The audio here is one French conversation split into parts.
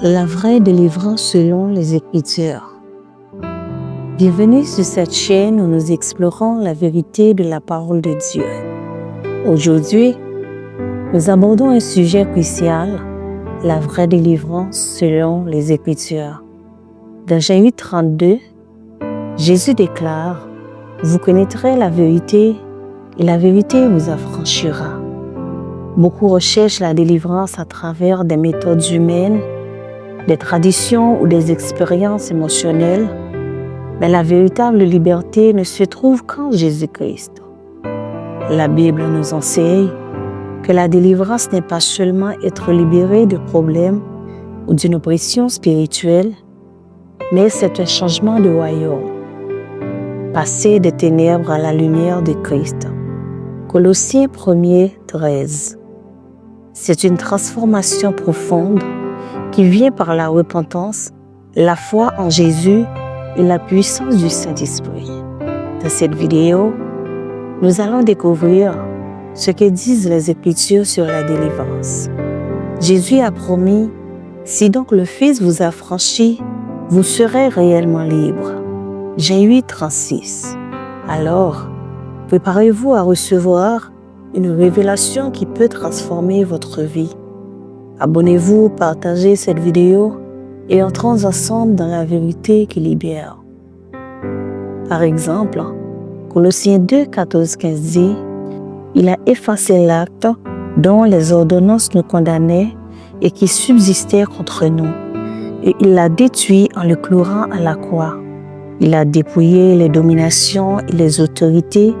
La vraie délivrance selon les Écritures. Bienvenue sur cette chaîne où nous explorons la vérité de la parole de Dieu. Aujourd'hui, nous abordons un sujet crucial, la vraie délivrance selon les Écritures. Dans Jean 8:32, Jésus déclare « Vous connaîtrez la vérité et la vérité vous affranchira ». Beaucoup recherchent la délivrance à travers des méthodes humaines, des traditions ou des expériences émotionnelles, mais la véritable liberté ne se trouve qu'en Jésus-Christ. La Bible nous enseigne que la délivrance n'est pas seulement être libéré de problèmes ou d'une oppression spirituelle, mais c'est un changement de royaume. Passer des ténèbres à la lumière de Christ. Colossiens 1:13. C'est une transformation profonde qui vient par la repentance, la foi en Jésus et la puissance du Saint-Esprit. Dans cette vidéo, nous allons découvrir ce que disent les Écritures sur la délivrance. Jésus a promis « Si donc le Fils vous affranchit, vous serez réellement libre ». Jean 8:36. Alors, préparez-vous à recevoir une révélation qui peut transformer votre vie. Abonnez-vous, partagez cette vidéo et entrons ensemble dans la vérité qui libère. Par exemple, Colossiens 2:14-15 dit « Il a effacé l'acte dont les ordonnances nous condamnaient et qui subsistait contre nous, et il l'a détruit en le clouant à la croix. Il a dépouillé les dominations et les autorités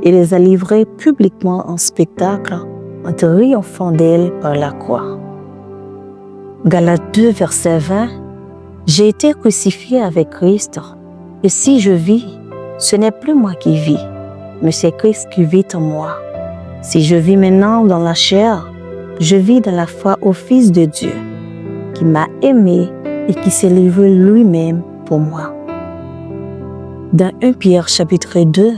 et les a livrées publiquement en spectacle en triomphant d'elles par la croix. » Galates 2, verset 20. « J'ai été crucifié avec Christ, et si je vis, ce n'est plus moi qui vis, mais c'est Christ qui vit en moi. Si je vis maintenant dans la chair, je vis dans la foi au Fils de Dieu, qui m'a aimé et qui s'est livré lui-même pour moi. » Dans 1 Pierre chapitre 2,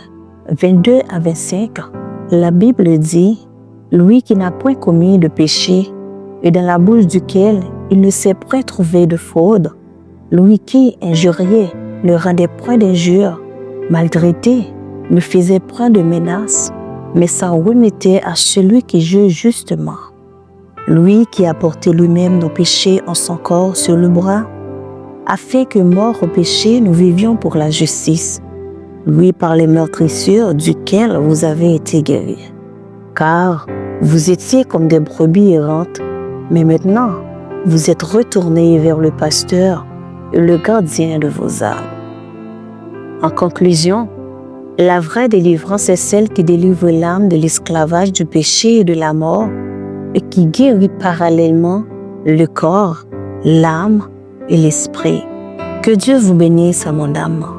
22 à 25, la Bible dit « Lui qui n'a point commis de péché, et dans la bouche duquel il ne s'est point trouvé de fraude, lui qui, injurié, ne rendait point d'injure, maltraité, ne faisait point de menaces, mais s'en remettait à celui qui juge justement. Lui qui a porté lui-même nos péchés en son corps sur le bras, a fait que, morts au péché, nous vivions pour la justice. Lui par les meurtrissures duquel vous avez été guéris. Car vous étiez comme des brebis errantes, mais maintenant, vous êtes retournés vers le pasteur et le gardien de vos âmes. » En conclusion, la vraie délivrance est celle qui délivre l'âme de l'esclavage du péché et de la mort et qui guérit parallèlement le corps, l'âme et l'esprit. Que Dieu vous bénisse abondamment.